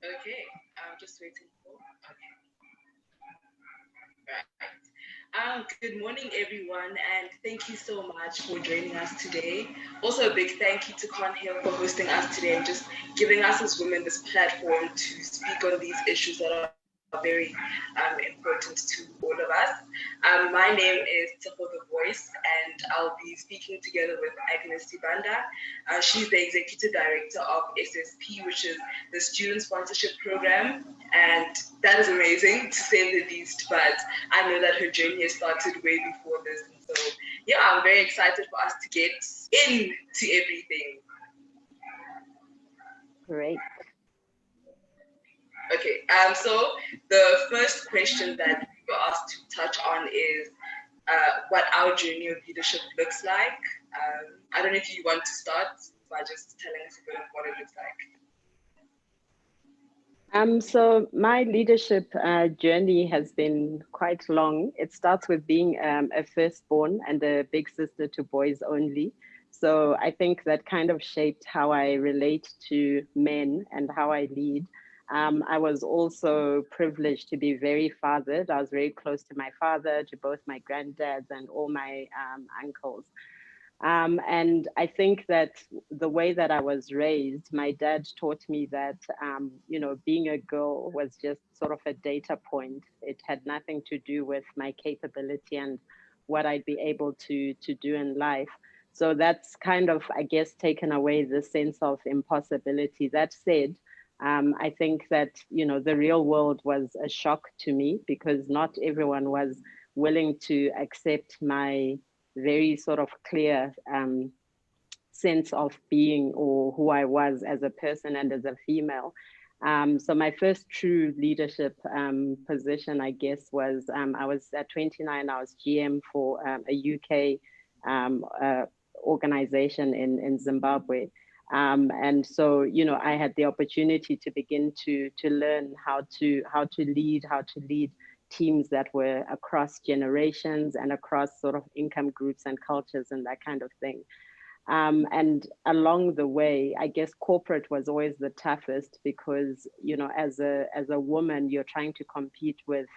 Okay, I'm just waiting for. Okay, right. Good morning, everyone, and thank you so much for joining us today. Also, a big thank you to Con Hill for hosting us today and just giving us as women this platform to speak on these issues that are very important to all of us. My name is Tshego the Voice, and I'll be speaking together with Agnes Sibanda. She's the Executive Director of SSP, which is the Student Sponsorship Program, and that is amazing to say the least. But I know that her journey has started way before this, and so yeah, I'm very excited for us to get into everything. Great. Okay, so the first question that we were asked to touch on is what our journey of leadership looks like. I don't know if you want to start by just telling us a bit of what it looks like. So my leadership journey has been quite long. It starts with being a firstborn and a big sister to boys only. So I think that kind of shaped how I relate to men and how I lead. I was also privileged to be very fathered. I was very close to my father, to both my granddads and all my uncles. And I think that the way that I was raised, my dad taught me that, being a girl was just sort of a data point. It had nothing to do with my capability and what I'd be able to do in life. So that's kind of, I guess, taken away the sense of impossibility. That said, I think that, the real world was a shock to me because not everyone was willing to accept my very sort of clear sense of being or who I was as a person and as a female. So my first true leadership position, I guess, was I was at 29. I was GM for a UK organization in Zimbabwe. And so, I had the opportunity to begin to learn how to lead teams that were across generations and across sort of income groups and cultures and that kind of thing. And along the way, I guess corporate was always the toughest because, as a woman, you're trying to compete with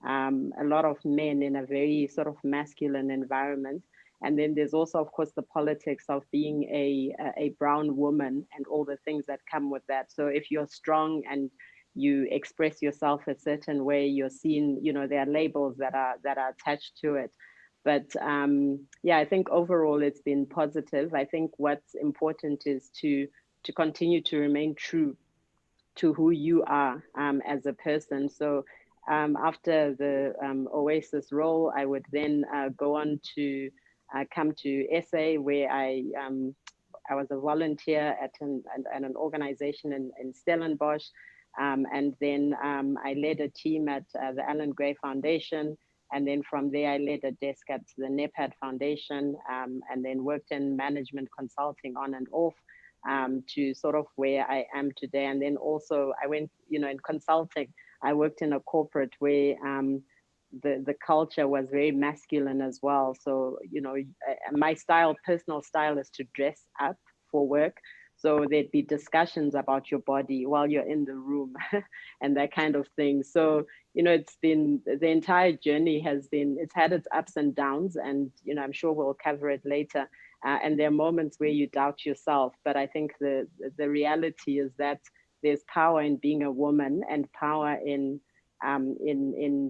a lot of men in a very sort of masculine environment. And then there's also, of course, the politics of being a brown woman and all the things that come with that. So if you're strong and you express yourself a certain way, you're seen, there are labels that are attached to it. But yeah, I think overall it's been positive. I think what's important is to continue to remain true to who you are as a person. So after the Oasis role, I would then go on to come to SA, where I was a volunteer at an organization in Stellenbosch. And then I led a team at the Alan Gray Foundation. And then from there, I led a desk at the NEPAD Foundation, and then worked in management consulting on and off to sort of where I am today. And then also I went, in consulting, I worked in a corporate where the culture was very masculine as well. So, my personal style is to dress up for work. So there'd be discussions about your body while you're in the room and that kind of thing. So, it's been the entire journey it's had its ups and downs. And, I'm sure we'll cover it later. And there are moments where you doubt yourself. But I think the reality is that there's power in being a woman and power in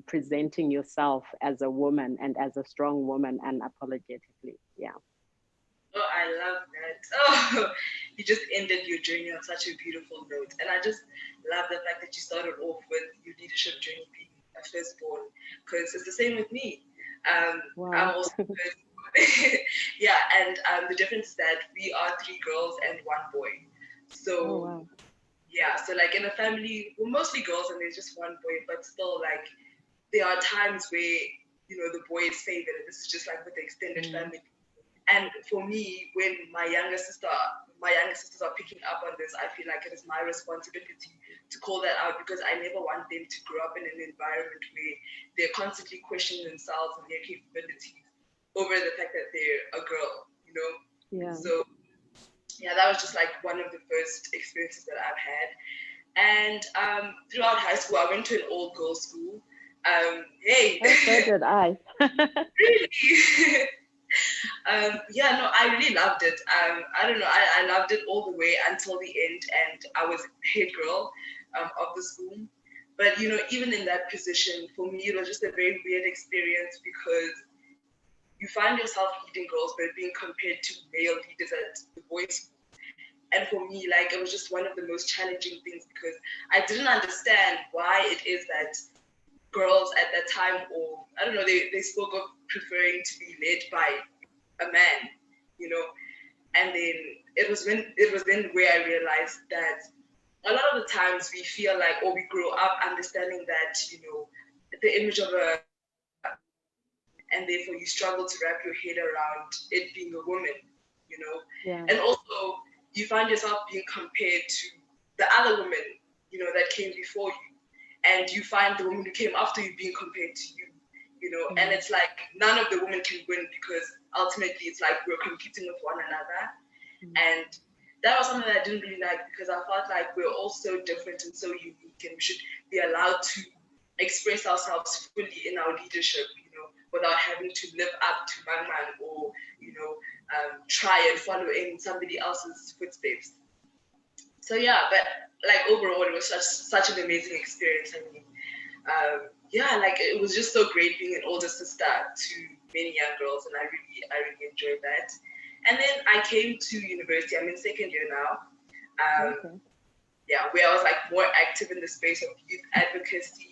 presenting yourself as a woman and as a strong woman unapologetically. Yeah. Oh, I love that. Oh, you just ended your journey on such a beautiful note. And I just love the fact that you started off with your leadership journey being a firstborn, because it's the same with me. Wow. I'm also firstborn. Yeah, and the difference is that we are three girls and one boy. Oh, So, wow. yeah, so like in a family, we're mostly girls and there's just one boy, but still, like, there are times where, the boy is favored. This is just like with the extended Mm. family. And for me, when my younger sisters are picking up on this, I feel like it is my responsibility to call that out because I never want them to grow up in an environment where they're constantly questioning themselves and their capabilities over the fact that they're a girl. Yeah. So yeah, that was just like one of the first experiences that I've had. And throughout high school, I went to an all-girls school. Hey, So did I. really? Yeah, no, I really loved it. I don't know, I loved it all the way until the end, and I was head girl of the school. But you know, even in that position, for me, it was just a very weird experience because you find yourself leading girls, but being compared to male leaders at the boys' school. And for me, like, it was just one of the most challenging things because I didn't understand why it is that girls at that time, or I don't know, they spoke of preferring to be led by a man, you know. And then it was then where I realized that a lot of the times we feel like, or we grow up understanding that, you know, the image of a, and therefore you struggle to wrap your head around it being a woman, you know. Yeah. And also you find yourself being compared to the other women, you know, that came before you, and you find the woman who came after you being compared to you, you know. And it's like none of the women can win because ultimately it's like we're competing with one another. And that was something that I didn't really like because I felt like we're all so different and so unique, and we should be allowed to express ourselves fully in our leadership, you know, without having to live up to man or, you know, try and follow in somebody else's footsteps. So yeah, but like overall, it was such an amazing experience. I mean, yeah, like it was just so great being an older sister to many young girls, and I really enjoyed that. And then I came to university. I'm in second year now. Okay. Yeah, where I was like more active in the space of youth advocacy.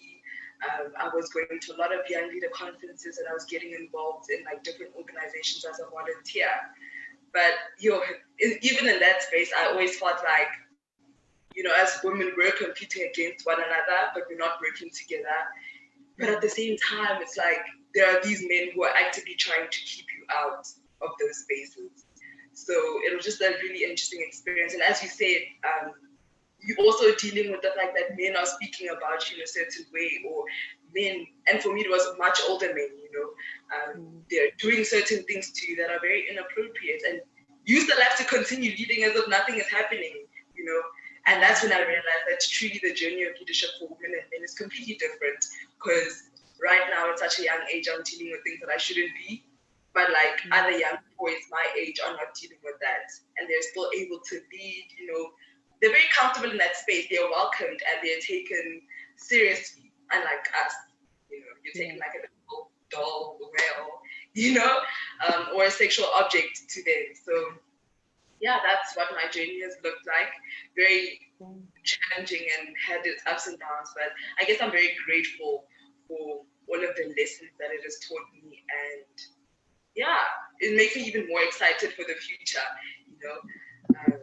I was going to a lot of young leader conferences, and I was getting involved in like different organizations as a volunteer. But even in that space, I always felt like, you know, as women, we're competing against one another, but we're not working together. But at the same time, it's like there are these men who are actively trying to keep you out of those spaces. So it was just a really interesting experience. And as you said, you're also dealing with the fact that men are speaking about you in a certain way, or men, and for me, it was much older men, you know, they're doing certain things to you that are very inappropriate. And you still have to continue leading as if nothing is happening, you know. And that's when I realized that truly the journey of leadership for women and men is completely different. Because right now, at such a young age, I'm dealing with things that I shouldn't be. But like other young boys my age are not dealing with that. And they're still able to lead, you know. They're very comfortable in that space. They're welcomed and they're taken seriously, unlike us. You know, you're taken like a little doll, whale, you know, or a sexual object to them. So yeah, that's what my journey has looked like. Very challenging and had its ups and downs, but I guess I'm very grateful for all of the lessons that it has taught me, and yeah, it makes me even more excited for the future. You know,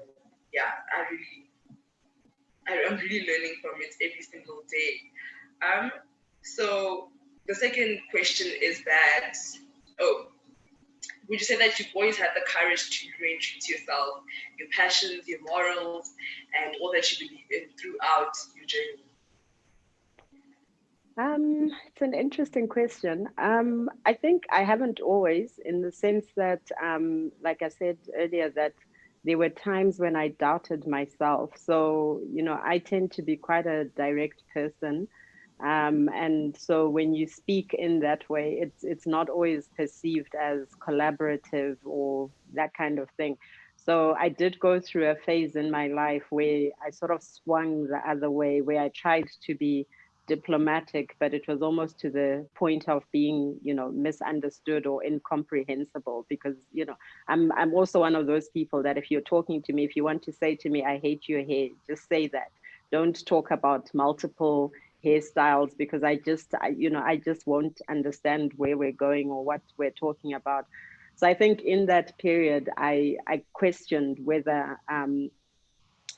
yeah, I'm really learning from it every single day. So the second question is that, oh, would you say that you've always had the courage to remain true to yourself, your passions, your morals, and all that you believe in throughout your journey? It's an interesting question. I think I haven't always, in the sense that, like I said earlier, that there were times when I doubted myself. So, you know, I tend to be quite a direct person. And so when you speak in that way, it's not always perceived as collaborative or that kind of thing. So I did go through a phase in my life where I sort of swung the other way, where I tried to be diplomatic, but it was almost to the point of being, you know, misunderstood or incomprehensible. Because, you know, I'm also one of those people that if you're talking to me, if you want to say to me, I hate your hair, just say that. Don't talk about multiple hairstyles, because I just won't understand where we're going or what we're talking about. So I think in that period, I questioned whether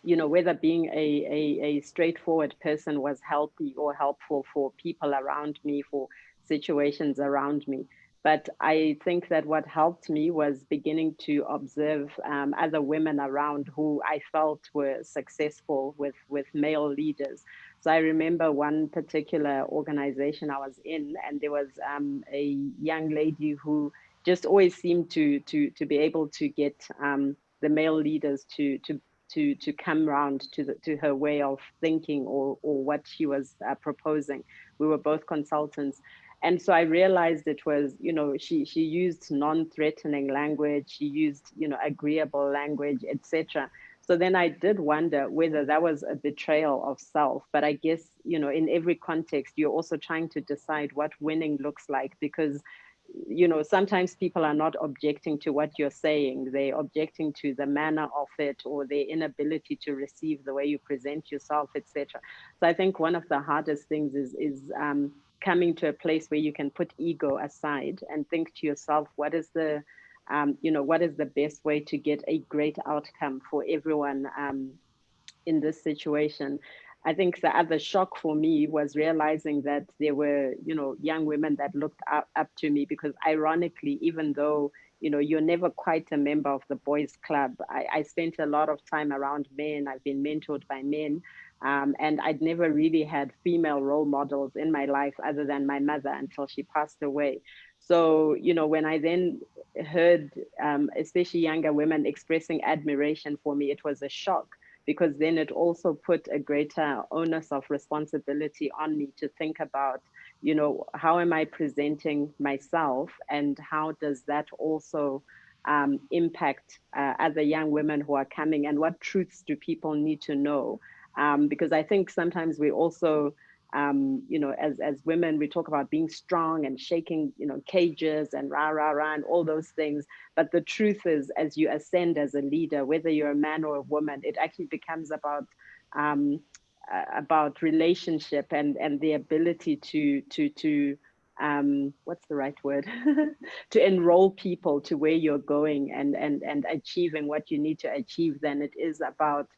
whether being a straightforward person was healthy or helpful for people around me, for situations around me. But I think that what helped me was beginning to observe other women around who I felt were successful with male leaders. So I remember one particular organization I was in, and there was a young lady who just always seemed to be able to get the male leaders to come round to her way of thinking or what she was proposing. We were both consultants. And so I realized it was, she used non-threatening language, she used, agreeable language, etc. So then I did wonder whether that was a betrayal of self. But I guess, in every context, you're also trying to decide what winning looks like, because sometimes people are not objecting to what you're saying, they're objecting to the manner of it or their inability to receive the way you present yourself, etc. So I think one of the hardest things is coming to a place where you can put ego aside and think to yourself, what is the best way to get a great outcome for everyone in this situation. I think the other shock for me was realizing that there were, young women that looked up to me, because ironically, even though, you're never quite a member of the boys club, I spent a lot of time around men. I've been mentored by men. And I'd never really had female role models in my life other than my mother until she passed away. So, when I then heard, especially younger women expressing admiration for me, it was a shock, because then it also put a greater onus of responsibility on me to think about, how am I presenting myself, and how does that also impact other young women who are coming, and what truths do people need to know? Because I think sometimes we also, as women, we talk about being strong and shaking, cages and rah, rah, rah, and all those things. But the truth is, as you ascend as a leader, whether you're a man or a woman, it actually becomes about relationship and the ability to what's the right word to enroll people to where you're going and achieving what you need to achieve, than it is about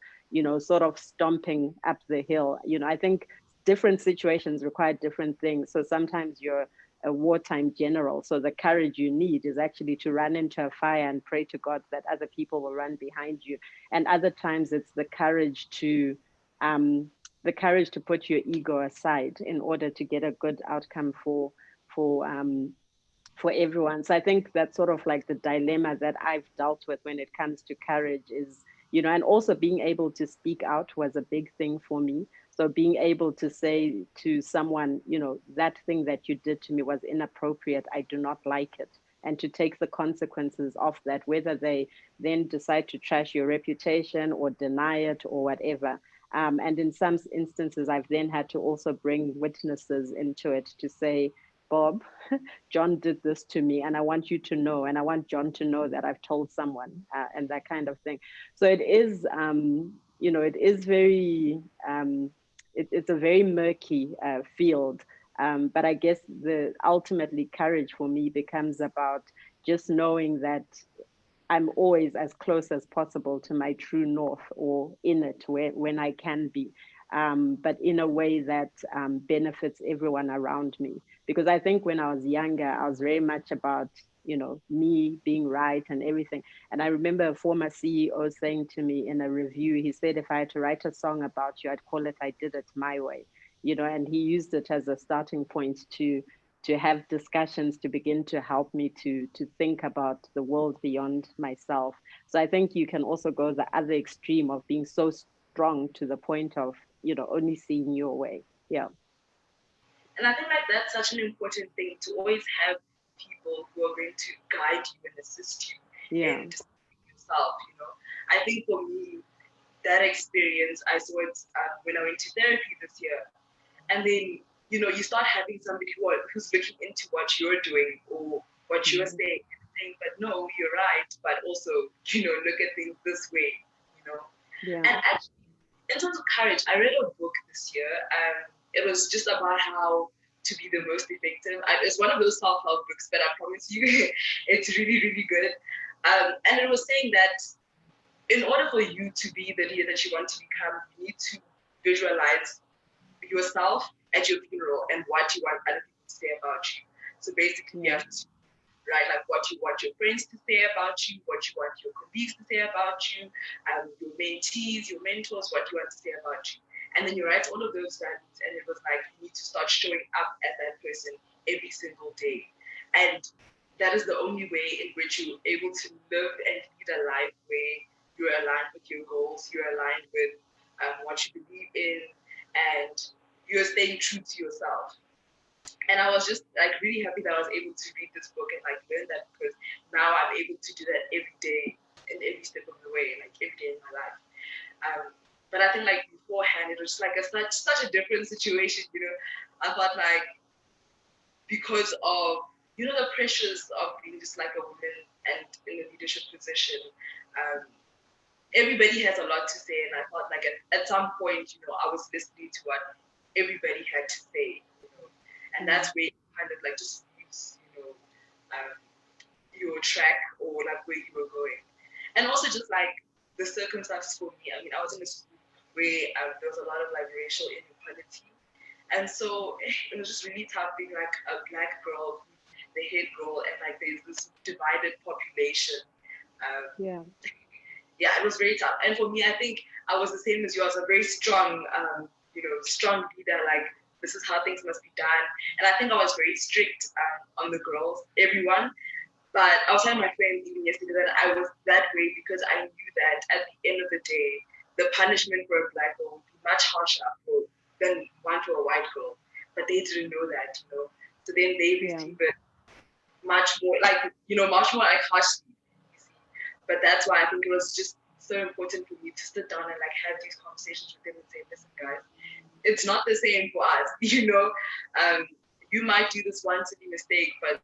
sort of stomping up the hill. I think different situations require different things. So sometimes you're a wartime general, so the courage you need is actually to run into a fire and pray to God that other people will run behind you. And other times it's the courage to put your ego aside in order to get a good outcome for for everyone. So I think that's sort of like the dilemma that I've dealt with when it comes to courage is, and also being able to speak out was a big thing for me. So being able to say to someone, that thing that you did to me was inappropriate, I do not like it. And to take the consequences of that, whether they then decide to trash your reputation or deny it or whatever. And in some instances, I've then had to also bring witnesses into it to say, Bob, John did this to me, and I want you to know, and I want John to know that I've told someone, and that kind of thing. So it is, it is very, it's a very murky field. But I guess the ultimately courage for me becomes about just knowing that I'm always as close as possible to my true north, or in it when I can be, but in a way that benefits everyone around me. Because I think when I was younger, I was very much about, me being right and everything. And I remember a former CEO saying to me in a review, he said, if I had to write a song about you, I'd call it I Did It My Way, and he used it as a starting point to have discussions to begin to help me to think about the world beyond myself. So I think you can also go the other extreme of being so strong to the point of, only seeing your way. Yeah. And I think like that's such an important thing, to always have people who are going to guide you and assist you in discovering yourself. I think for me, that experience, I saw it when I went to therapy this year. And then, you start having somebody who's looking into what you're doing or what you're saying, but no, you're right, but also, look at things this way, Yeah. And actually, in terms of courage, I read a book this year. It was just about how to be the most effective. It's one of those self-help books, but I promise you, it's really, really good. And it was saying that in order for you to be the leader that you want to become, you need to visualize yourself at your funeral and what you want other people to say about you. So basically, you have to write like what you want your friends to say about you, what you want your colleagues to say about you, your mentees, your mentors, what you want to say about you. And then you write all of those values, and it was like you need to start showing up as that person every single day. And that is the only way in which you're able to live and lead a life where you're aligned with your goals, you're aligned with what you believe in, and you're staying true to yourself. And I was just like really happy that I was able to read this book and like learn that, because now I'm able to do that every day in every step of the way, like every day in my life. But I think like beforehand, it was like such a different situation, you know. I thought like, because of, you know, the pressures of being just like a woman and in a leadership position, um, everybody has a lot to say, and I thought like at some point, you know, I was listening to what everybody had to say, you know, and that's where you kind of like just lose, you know, um, your track or like where you were going. And also just like the circumstances for me. I mean, I was in a school where there was a lot of like racial inequality, and so it was just really tough being like a black girl, the head girl, and like there's this divided population. Yeah. Yeah, it was very tough. And for me, I think I was the same as you. I was a very strong, you know, strong leader. Like, this is how things must be done. And I think I was very strict on the girls, everyone. But I was telling my friend even yesterday that I was that way because I knew that at the end of the day, the punishment for a black girl would be much harsher than one for a white girl. But they didn't know that, you know. So then they received it much more, like, you know, much more like harshly. But that's why I think it was just so important for me to sit down and like have these conversations with them and say, listen, guys, it's not the same for us. You know, you might do this one silly mistake, but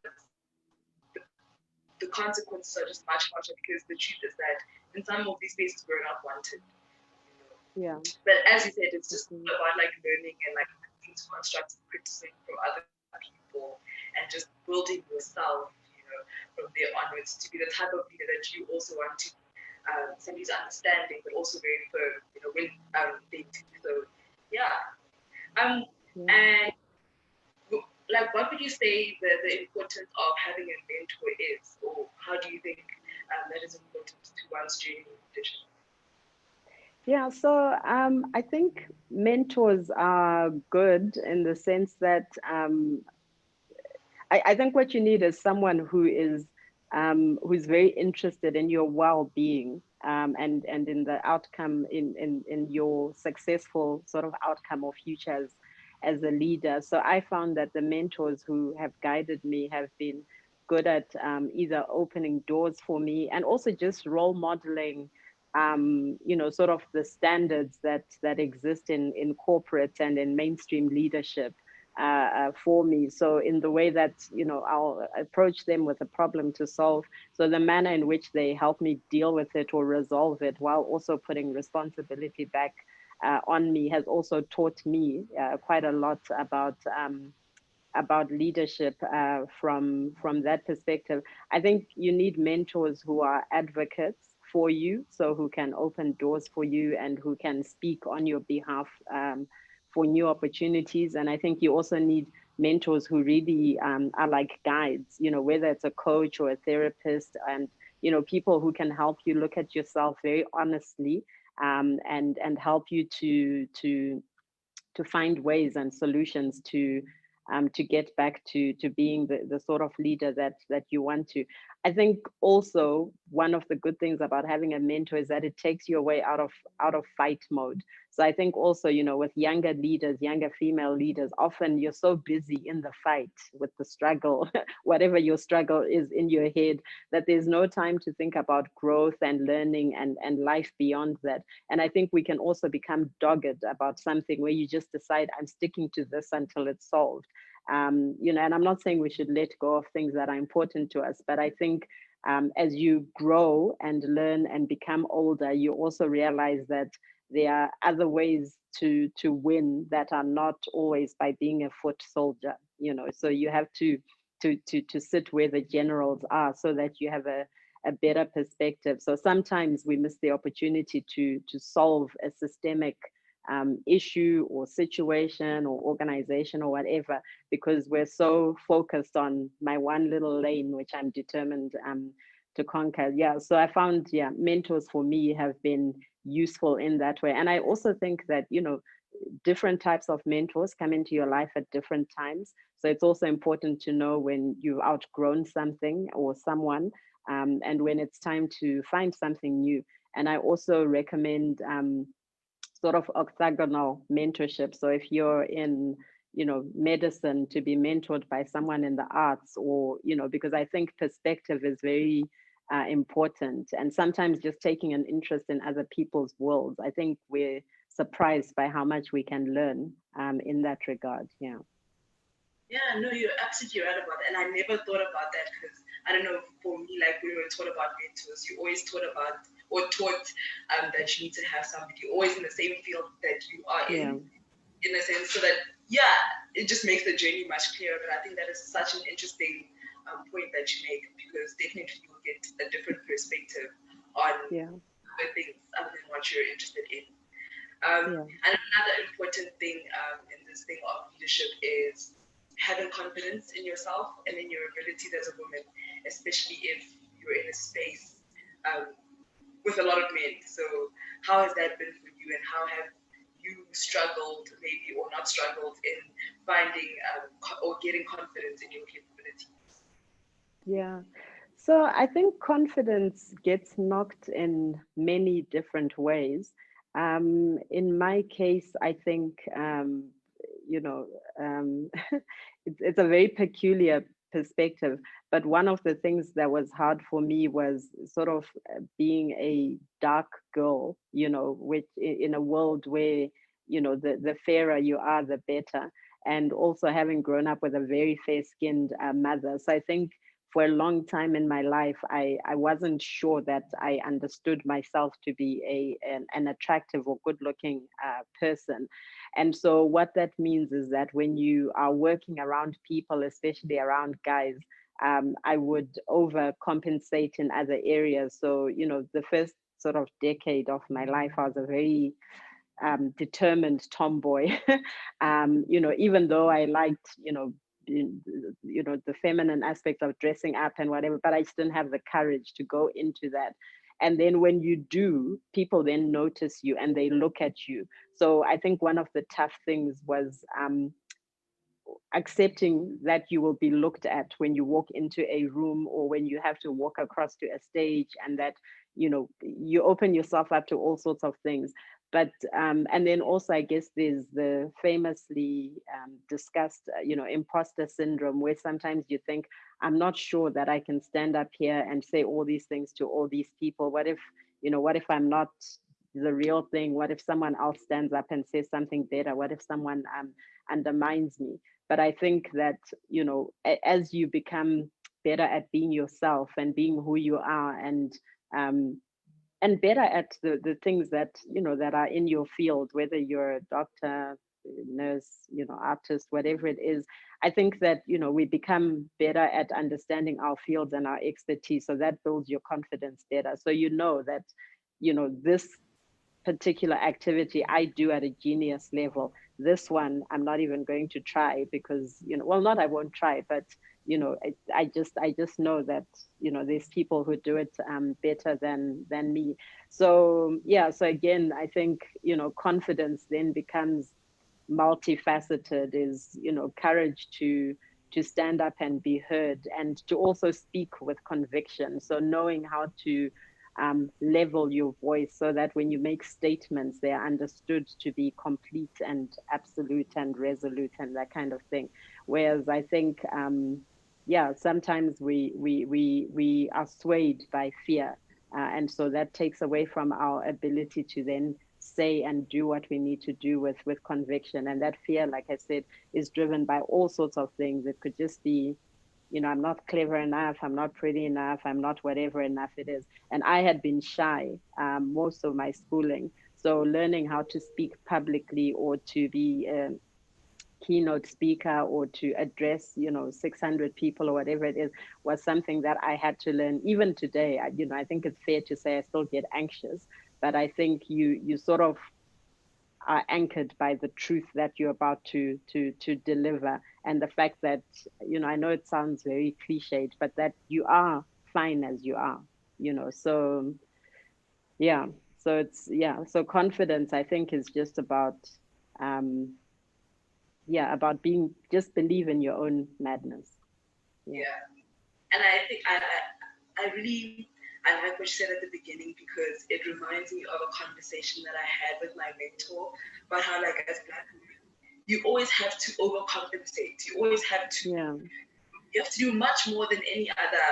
the consequences are just much harsher, because the truth is that in some of these spaces we're not wanted. You know? Yeah. But as you said, it's just about like learning and like listening to constructive criticism from other people and just building yourself, you know, from there onwards to be the type of leader that you also want to be. Somebody who's understanding but also very firm, you know, when they do so. Yeah. And like, what would you say the importance of having a mentor is, or how do you think that is important to one's journey in leadership? Yeah, so I think mentors are good in the sense that I think what you need is someone who's very interested in your well-being, and in the outcome, in your successful sort of outcome or future as a leader. So I found that the mentors who have guided me have been good at either opening doors for me and also just role modeling, sort of the standards that exist in corporate and in mainstream leadership for me. So in the way that, I'll approach them with a problem to solve. So the manner in which they help me deal with it or resolve it while also putting responsibility back on me has also taught me quite a lot about leadership from that perspective. I think you need mentors who are advocates for you, so who can open doors for you and who can speak on your behalf for new opportunities. And I think you also need mentors who really are like guides, whether it's a coach or a therapist, and people who can help you look at yourself very honestly, and help you to find ways and solutions to get back to being the sort of leader that you want to. I think also one of the good things about having a mentor is that it takes you away out of fight mode. So I think also, with younger leaders, younger female leaders, often you're so busy in the fight with the struggle, whatever your struggle is in your head, that there's no time to think about growth and learning and life beyond that. And I think we can also become dogged about something where you just decide, I'm sticking to this until it's solved. And I'm not saying we should let go of things that are important to us, but I think as you grow and learn and become older, you also realize that there are other ways to win that are not always by being a foot soldier. So you have to sit where the generals are so that you have a better perspective. So sometimes we miss the opportunity to solve a systemic issue or situation or organization or whatever, because we're so focused on my one little lane, which I'm determined to conquer. Yeah, so I found, mentors for me have been useful in that way. And I also think that, different types of mentors come into your life at different times. So it's also important to know when you've outgrown something or someone, and when it's time to find something new. And I also recommend sort of octagonal mentorship. So if you're in, medicine, to be mentored by someone in the arts, or, because I think perspective is very important. And sometimes just taking an interest in other people's worlds. I think we're surprised by how much we can learn in that regard. Yeah. Yeah, no, you're absolutely right about that. And I never thought about that because I don't know, for me, like when we were taught about mentors, you always taught about or taught that you need to have somebody always in the same field that you are Yeah. in a sense, so that, yeah, it just makes the journey much clearer. But I think that is such an interesting point that you make, because definitely you'll get a different perspective on Yeah. other things other than what you're interested in. Yeah. And another important thing in this thing of leadership is having confidence in yourself and in your abilities as a woman, especially if you're in a space with a lot of men. So how has that been for you, and how have you struggled, maybe, or not struggled, in finding or getting confidence in your capabilities? Yeah. So I think confidence gets knocked in many different ways. In my case, I think, you know, um, it's a very peculiar perspective. But one of the things that was hard for me was sort of being a dark girl, which in a world where, the fairer you are, the better. And also having grown up with a very fair skinned mother. So I think for a long time in my life, I wasn't sure that I understood myself to be an attractive or good looking person. And so, what that means is that when you are working around people, especially around guys, I would overcompensate in other areas. So, the first sort of decade of my life, I was a very determined tomboy. Even though I liked, the feminine aspect of dressing up and whatever, but I just didn't have the courage to go into that. And then when you do, people then notice you and they look at you. So I think one of the tough things was accepting that you will be looked at when you walk into a room, or when you have to walk across to a stage, and that you open yourself up to all sorts of things. But and then also, I guess, there's the famously discussed imposter syndrome, where sometimes you think, I'm not sure that I can stand up here and say all these things to all these people. What if I'm not the real thing? What if someone else stands up and says something better? What if someone undermines me? But I think that, as you become better at being yourself and being who you are, and better at the things that, that are in your field, whether you're a doctor, nurse, artist, whatever it is, I think that, we become better at understanding our fields and our expertise. So that builds your confidence better. So that, this particular activity I do at a genius level. This one I'm not even going to try, because well, not I won't try, but I just know that there's people who do it better than me. So yeah, so again, I think confidence then becomes multifaceted. Is courage to stand up and be heard, and to also speak with conviction. So knowing how to level your voice, so that when you make statements, they are understood to be complete and absolute and resolute and that kind of thing. Whereas I think, yeah, sometimes we are swayed by fear, and so that takes away from our ability to then say and do what we need to do with conviction. And that fear, like I said, is driven by all sorts of things. It could just be, I'm not clever enough, I'm not pretty enough, I'm not whatever enough it is. And I had been shy most of my schooling. So learning how to speak publicly, or to be a keynote speaker, or to address, 600 people or whatever it is, was something that I had to learn. Even today, I think it's fair to say I still get anxious, but I think you sort of are anchored by the truth that you're about to deliver, and the fact that I know it sounds very cliched, but that you are fine as you are. So yeah, so confidence, I think, is just about um about being, just believe in your own madness. Yeah. Yeah. And I think I really I like what you said at the beginning because it reminds me of a conversation that I had with my mentor about how, like, as Black women, you always have to overcompensate. You always have to, Yeah. you have to do much more than any other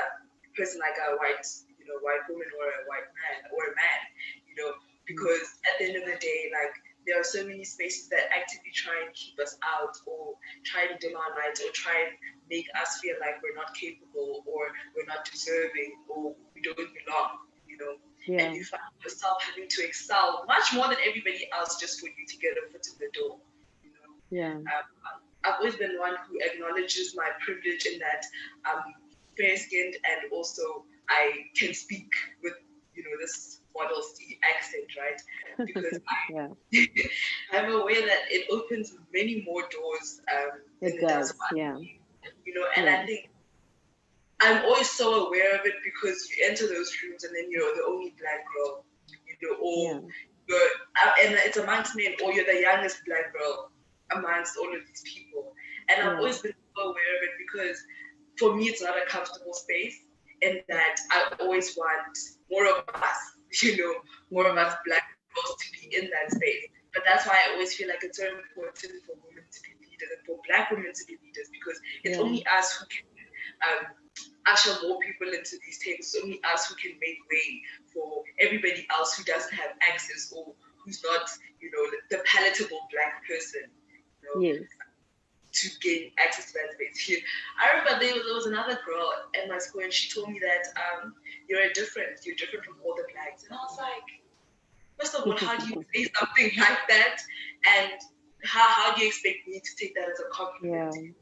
person, like a white, white woman or a white man or a man, because at the end of the day, like, there are so many spaces that actively try and keep us out or try and dim our lights or try and make us feel like we're not capable or we're not deserving or we don't belong. And Yeah. you find yourself having to excel much more than everybody else just for you to get a foot in the door. You know, Yeah. I've always been one who acknowledges my privilege in that I'm fair-skinned and also I can speak with, this Model C accent, right? Because Yeah. I'm aware that it opens many more doors than It it does does. one. Yeah. And Yeah. I think I'm always so aware of it because you enter those rooms and then you're the only Black girl, Yeah. or and it's amongst men, or you're the youngest Black girl amongst all of these people. And I've Yeah. always been so aware of it because for me, it's not a comfortable space, and that I always want more of us, more of us Black girls to be in that space. But that's why I always feel like it's so important for women to be leaders and for Black women to be leaders because it's Yeah. only us who can usher more people into these tables. It's only us who can make way for everybody else who doesn't have access or who's not, the palatable Black person, Yes. to gain access to that space. I remember there was another girl at my school and she told me that you're different from all the Blacks. And I was like, first of all, how do you say something like that? And how do you expect me to take that as a compliment? Yeah.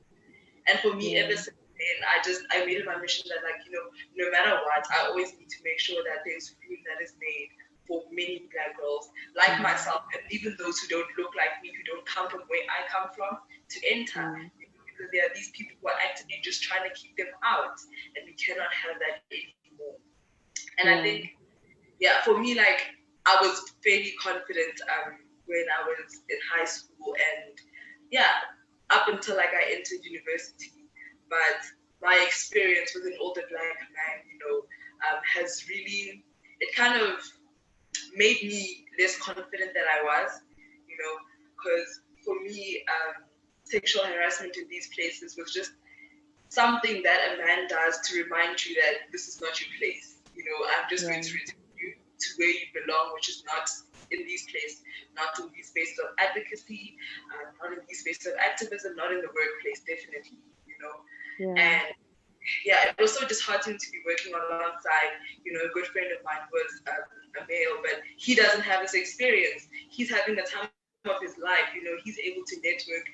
And for me, Yeah. ever since then, I made it my mission that, like, no matter what, I always need to make sure that there's room that is made for many Black girls like myself, and even those who don't look like me, who don't come from where I come from, to enter. Because there are these people who are actively just trying to keep them out, and we cannot have that anymore. And I think, for me, like, I was fairly confident when I was in high school, and up until like I entered university. But my experience with an older Black man, has really, it kind of made me less confident than I was, because for me, sexual harassment in these places was just something that a man does to remind you that this is not your place. I'm just going to return you to where you belong, which is not in these places, not in these spaces of advocacy, not in these spaces of activism, not in the workplace, definitely, And it was so disheartening to be working alongside, a good friend of mine who was a male, but he doesn't have this experience. He's having the time of his life, he's able to network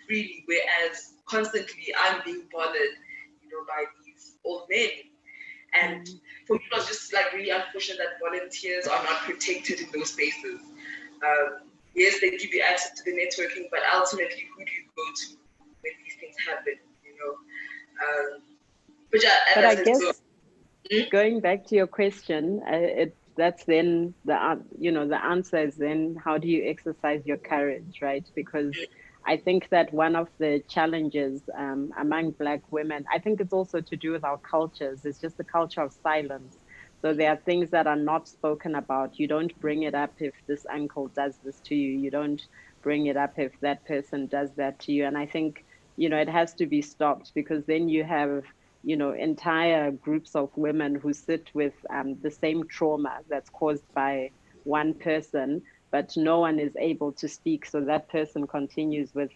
freely, whereas constantly I'm being bothered, by these old men. And for me, it was just like really unfortunate that volunteers are not protected in those spaces. Yes, they give you access to the networking, but ultimately, who do you go to when these things happen? But I guess going back to your question, that's then the answer is then how do you exercise your courage, right? Because I think that one of the challenges among Black women, I think it's also to do with our cultures. It's just the culture of silence. So there are things that are not spoken about. You don't bring it up if this uncle does this to you. You don't bring it up if that person does that to you. And I think, it has to be stopped because then you have, entire groups of women who sit with the same trauma that's caused by one person, but no one is able to speak. So that person continues with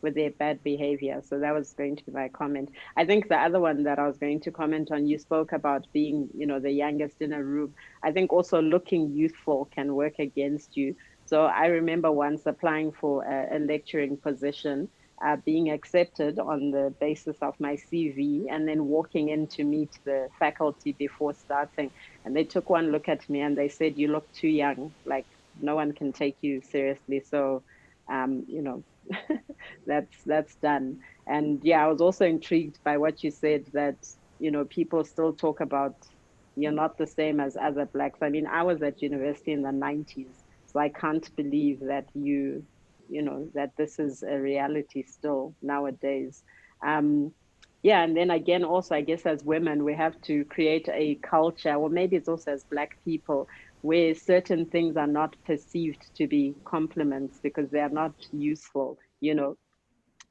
their bad behavior. So that was going to be my comment. I think the other one that I was going to comment on, you spoke about being, the youngest in a room. I think also looking youthful can work against you. So I remember once applying for a lecturing position, being accepted on the basis of my CV, and then walking in to meet the faculty before starting. And they took one look at me and they said, "You look too young, like no one can take you seriously." So, that's done. And I was also intrigued by what you said that, people still talk about you're not the same as other Blacks. I mean, I was at university in the 90s, so I can't believe that that this is a reality still nowadays. yeah, and then again, also, I guess as women, we have to create a culture, or maybe it's also as Black people, where certain things are not perceived to be compliments because they are not useful. You know,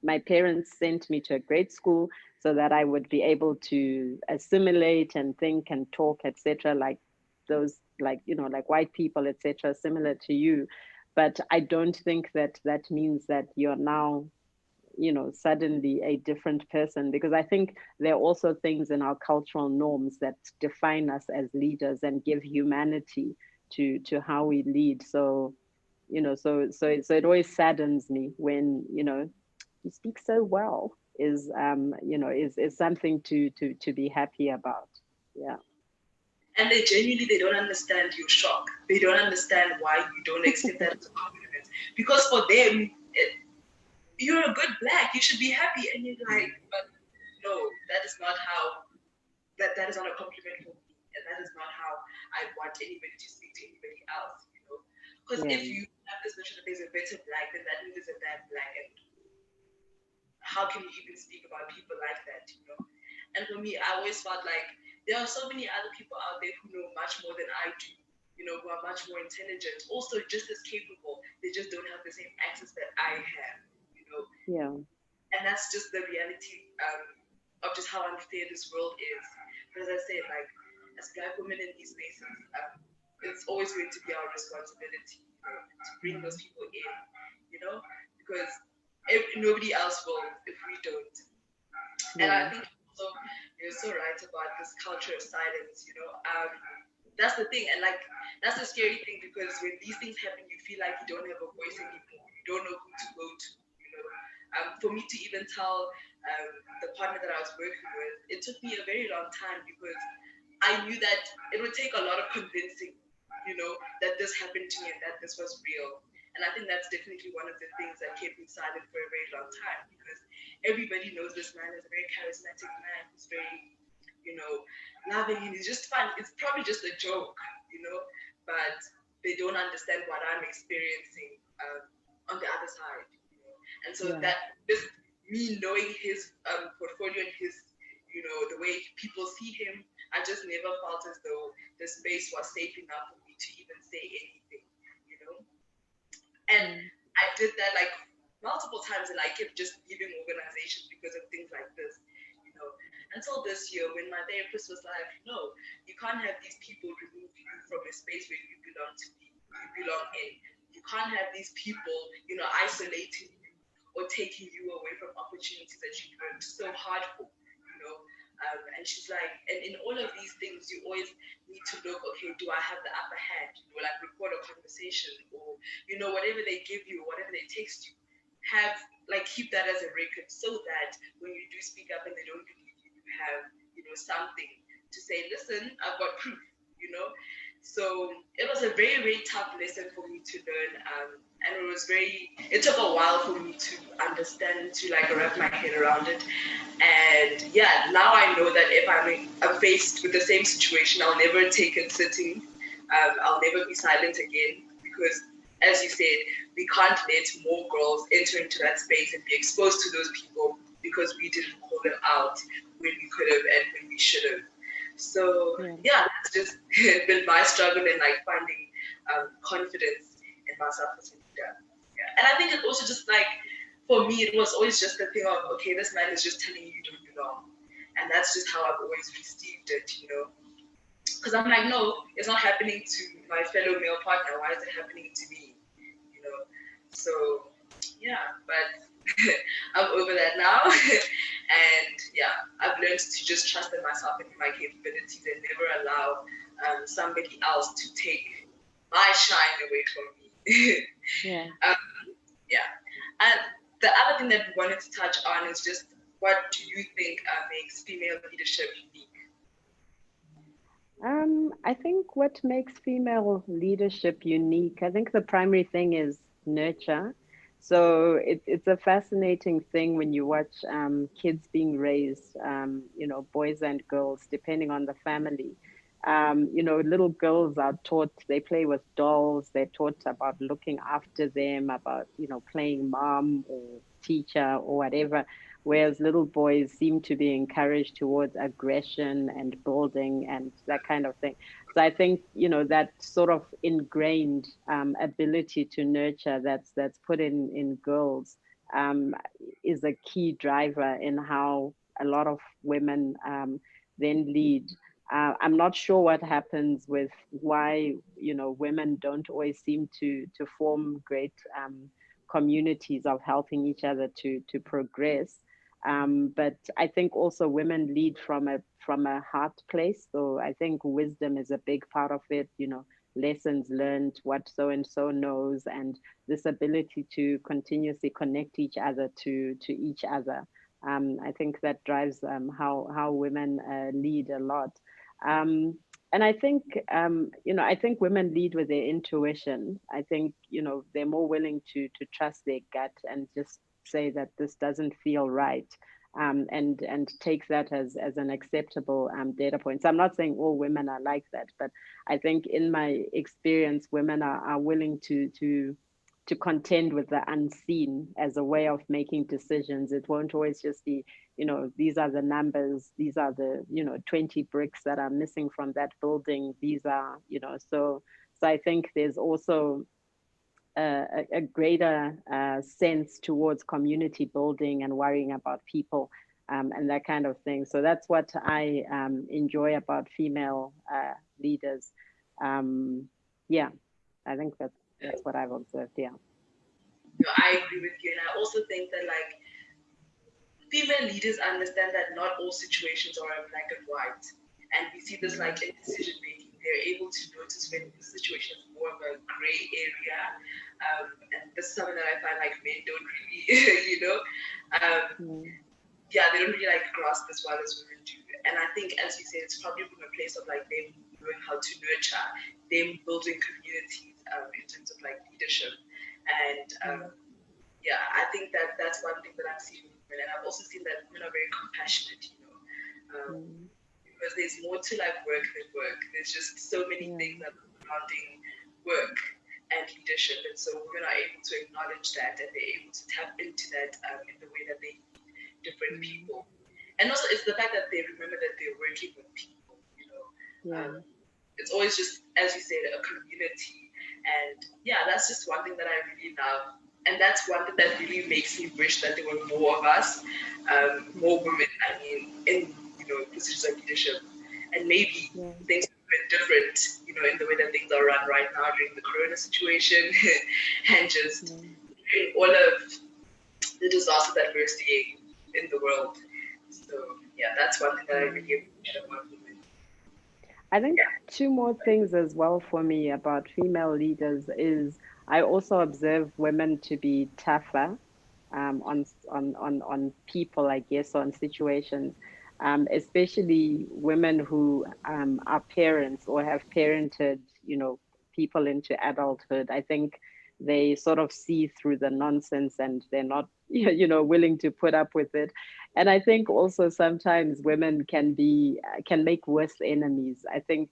my parents sent me to a great school so that I would be able to assimilate and think and talk, etc., like those, like, you know, like white people, etc., similar to you. But I don't think that that means that you're now, you know, suddenly a different person, because I think there are also things in our cultural norms that define us as leaders and give humanity to how we lead. So, you know, so it always saddens me when, you know, you speak so well is, you know, is something to be happy about. Yeah. And they don't understand your shock. They don't understand why you don't accept that as a compliment. Because for them, you're a good Black, you should be happy. And you're like, but no, that is not how, that is not a compliment for me. And that is not how I want anybody to speak to anybody else, you know. Because Yeah. if you have this notion that there's a better Black, then that means there's a bad Black. And how can you even speak about people like that, you know? And for me, I always felt like there are so many other people out there who know much more than I do, you know, who are much more intelligent, also just as capable. They just don't have the same access that I have, you know. Yeah. And that's just the reality of just how unfair this world is. But as I said, like, as Black women in these spaces, it's always going to be our responsibility, you know, to bring those people in, you know, because nobody else will if we don't. And Yeah. I think also you're so right about this culture of silence, you know. That's the thing, and like that's the scary thing, because when these things happen, you feel like you don't have a voice anymore. You don't know who to go to, you know. For me to even tell the partner that I was working with, it took me a very long time, because I knew that it would take a lot of convincing, you know, that this happened to me and that this was real. And I think that's definitely one of the things that kept me silent for a very long time, because everybody knows this man is a very charismatic man who's very, you know, loving, and he's just fun. It's probably just a joke, you know, but they don't understand what I'm experiencing on the other side, you know. And so Yeah. that just me knowing his portfolio and his, you know, the way people see him, I just never felt as though the space was safe enough for me to even say anything, you know. And Yeah. I did that like multiple times, and I kept just leaving organizations because of things like this, you know. Until this year, when my therapist was like, "No, you can't have these people remove you from a space where you belong to be, you belong in. You can't have these people, you know, isolating you or taking you away from opportunities that you worked so hard for, you know." And she's like, and in all of these things, you always need to look, okay, do I have the upper hand? You know, like record a conversation, or, you know, whatever they give you, whatever they text you, have, like, keep that as a record, so that when you do speak up and they don't believe you, you have, you know, something to say, listen, I've got proof, you know. So it was a very, very tough lesson for me to learn. And it took a while for me to understand, to like wrap my head around it. And yeah, now I know that if I'm faced with the same situation, I'll never take it sitting. I'll never be silent again, because, as you said, we can't let more girls enter into that space and be exposed to those people because we didn't call them out when we could have and when we should have. So Yeah. yeah, that's just been my struggle in like finding confidence in myself as a leader. Yeah. And I think it also just like, for me, it was always just the thing of, okay, this man is just telling you don't belong. And that's just how I've always received it, you know. Because I'm like, no, it's not happening to my fellow male partner. Why is it happening to me? You know. So yeah, but I'm over that now. And yeah, I've learned to just trust in myself and in my capabilities, and never allow somebody else to take my shine away from me. Yeah. Yeah. And the other thing that we wanted to touch on is just, what do you think makes female leadership unique? I think what makes female leadership unique, I think the primary thing is nurture. So it's a fascinating thing when you watch kids being raised, you know, boys and girls, depending on the family. Little girls are taught, they play with dolls, they're taught about looking after them, about, playing mom or teacher or whatever. Whereas little boys seem to be encouraged towards aggression and building and that kind of thing. So I think, that sort of ingrained ability to nurture that's put in girls um, is a key driver in how a lot of women then lead. I'm not sure what happens with why women don't always seem to form great communities of helping each other to progress. But I think also women lead from a heart place. So I think wisdom is a big part of it. Lessons learned, what so and so knows, and this ability to continuously connect each other to each other. I think that drives how women lead a lot. Um, and I think women lead with their intuition. I think, they're more willing to trust their gut and just say that this doesn't feel right. And take that as an acceptable data point. So I'm not saying all women are like that, but I think in my experience, women are willing to contend with the unseen as a way of making decisions. It won't always just be, these are the numbers, these are the, 20 bricks that are missing from that building. These are, so I think there's also a greater sense towards community building and worrying about people and that kind of thing. So that's what I enjoy about female leaders. Yeah, I think that's what I've observed. Yeah. I agree with you, and I also think that like female leaders understand that not all situations are in black and white, and we see this like in decision making. They're able to notice when the situation is more of a gray area, and this is something that I find like men don't really, um, Mm, yeah, they don't really like grasp as well as women do. And I think, as you said, it's probably from a place of like them knowing how to nurture, them building communities in terms of like leadership. And mm, yeah, I think that that's one thing that I've seen with women. And I've also seen that women are very compassionate, mm, because there's more to like work than work. There's just so many yeah. things that are surrounding work and leadership. And so women are able to acknowledge that and they're able to tap into that in the way that they different Mm, people. And also, it's the fact that they remember that they're working with people. yeah. It's always just, as you said, a community. And yeah, that's just one thing that I really love. And that's one thing that really makes me wish that there were more of us, more Mm, women, I mean, in, positions of leadership. And maybe yeah. things would have been different, in the way that things are run right now during the corona situation and just Yeah. during all of the disaster that we're seeing in the world. So yeah, that's one thing that I Mm. really appreciate about women. I think Yeah. two more things as well for me about female leaders is I also observe women to be tougher on people, I guess, on situations, especially women who are parents or have parented, people into adulthood. I think they sort of see through the nonsense and they're not, willing to put up with it. And I think also sometimes women can make worse enemies. I think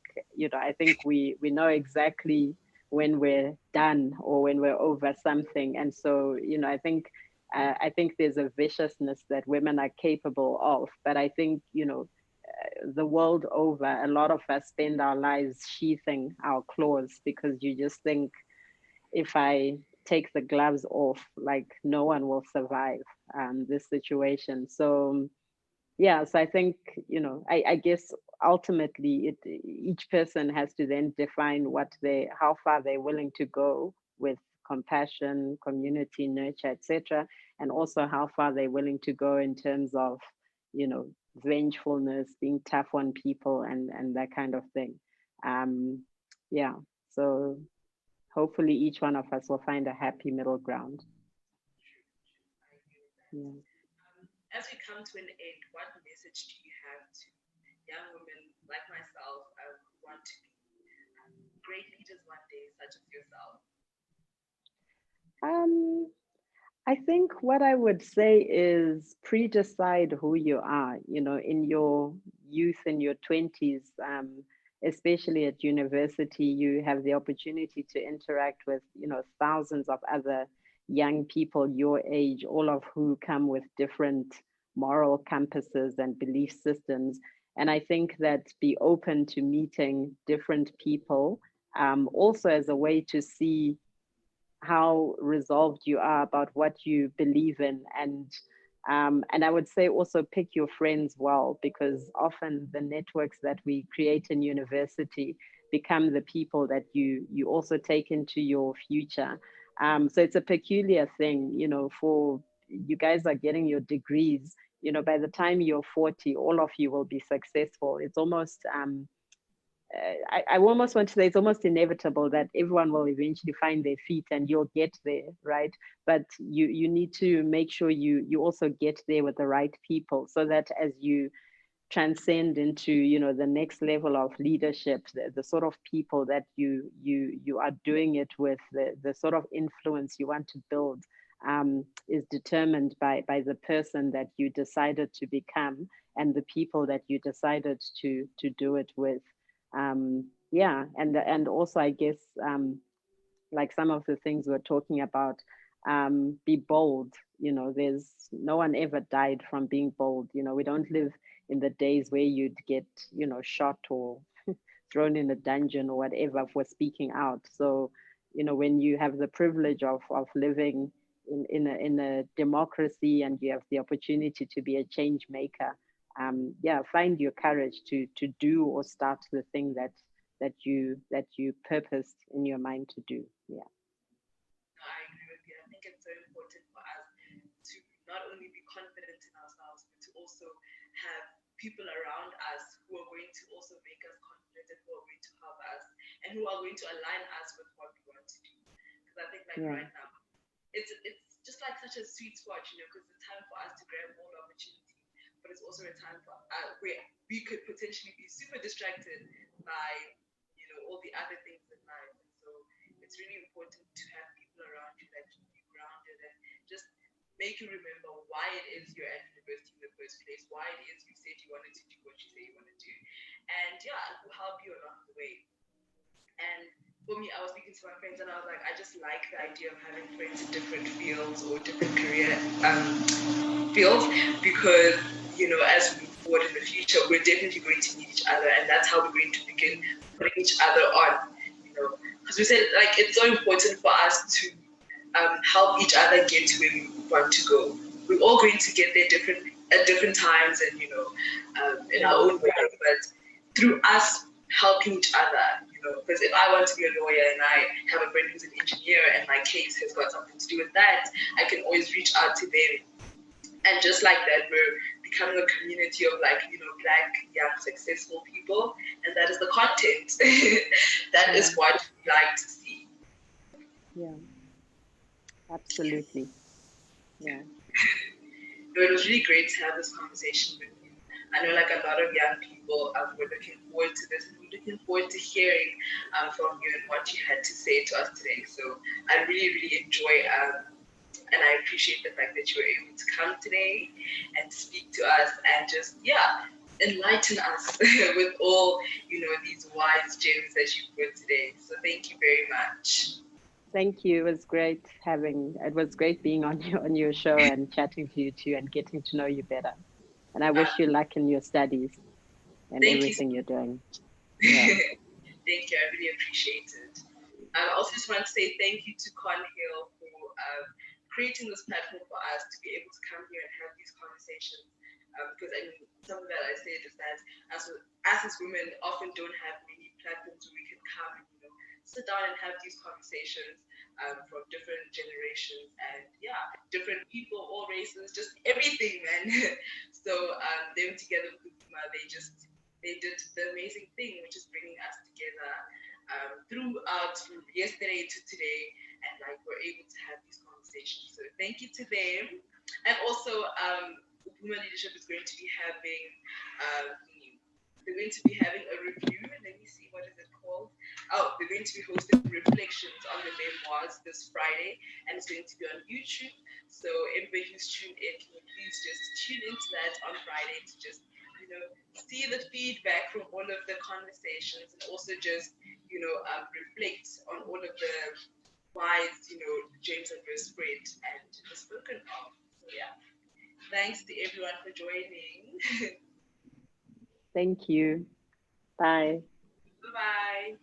we know exactly when we're done or when we're over something. And so, I think there's a viciousness that women are capable of. But I think, the world over, a lot of us spend our lives sheathing our claws because you just think if I take the gloves off, like no one will survive this situation. So yeah, so I think, I guess ultimately each person has to then define how far they're willing to go with compassion, community nurture, etc., and also how far they're willing to go in terms of, you know vengefulness, being tough on people, and that kind of thing. um yeah, so hopefully each one of us will find a happy middle ground. Yeah. As we come to an end, what message do you have to young women like myself who want to be great leaders one day, such as yourself? um I think what I would say is pre-decide who you are. In your youth, in your 20s, especially at university, you have the opportunity to interact with, thousands of other young people your age, all of who come with different moral compasses and belief systems. And I think that be open to meeting different people, also as a way to see how resolved you are about what you believe in. And I would say also pick your friends well, because often the networks that we create in university become the people that you also take into your future. So it's a peculiar thing, for you guys are getting your degrees, by the time you're 40, all of you will be successful. It's almost I almost want to say it's almost inevitable that everyone will eventually find their feet and you'll get there, right? But you need to make sure you also get there with the right people, so that as you transcend into the next level of leadership, the sort of people that you are doing it with, the sort of influence you want to build, is determined by the person that you decided to become and the people that you decided to do it with. Yeah, and also I guess, like some of the things we're talking about, be bold. There's no one ever died from being bold. We don't live in the days where you'd get shot or thrown in a dungeon or whatever for speaking out. So when you have the privilege of living in a democracy, and you have the opportunity to be a change maker, yeah, find your courage to do or start the thing that you purposed in your mind to do. Yeah. I agree with you. I think it's so important for us to not only be confident in ourselves, but to also have people around us who are going to also make us confident, and who are going to help us, and who are going to align us with what we want to do. Because I think, like, Yeah. right now, it's just like such a sweet spot, because it's time for us to grab all the opportunity, but it's also a time for where we could potentially be super distracted by all the other things in life. And so it's really important to have people around you that keep you grounded and just make you remember why it is you're at university in the first place, why it is you said you wanted to do what you say you want to do, and yeah, it will help you along the way. And for me, I was speaking to my friends and I was like, I just like the idea of having friends in different fields or different career fields, because, as we move forward in the future, we're definitely going to need each other, and that's how we're going to begin putting each other on, because we said, like, it's so important for us to help each other get to where we want to go. We're all going to get there at different times, and in our own way, but through us helping each other. Because if I want to be a lawyer and I have a friend who's an engineer and my case has got something to do with that, I can always reach out to them. And just like that, we're becoming a community of, like, Black, young, successful people. And that is the content. That is what we like to see. Yeah. Absolutely. Yeah. It was really great to have this conversation with you. I know, like, a lot of young people were looking forward to this, and we're looking forward to hearing from you and what you had to say to us today. So I really, really enjoy and I appreciate the fact that you were able to come today and speak to us and just, enlighten us with all, these wise gems that you put today. So thank you very much. Thank you. It was great being on your show and chatting to you too, and getting to know you better. And I wish you luck in your studies and Thank you so everything you're doing. Yeah. Thank you. I really appreciate it. I also just want to say thank you to Con Hill for creating this platform for us to be able to come here and have these conversations. Because I mean, something that I said is that us as women often don't have many platforms where we can come and sit down and have these conversations from different generations and different people, all races, just everything, man. So them together with Kuma, they did the amazing thing, which is bringing us together throughout from yesterday to today, and like we're able to have these conversations. So thank you to them, and also Women Leadership is going to be having they're going to be having a review. Let me see, what is it called? Oh, they're going to be hosting reflections on the Memoirs this Friday, and it's going to be on YouTube. So everybody who's tuned in, can you please just tune into that on Friday to just see the feedback from all of the conversations, and also just, reflect on all of the whys, James Adverse spread and spoken of. So yeah, thanks to everyone for joining. Thank you. Bye. Bye.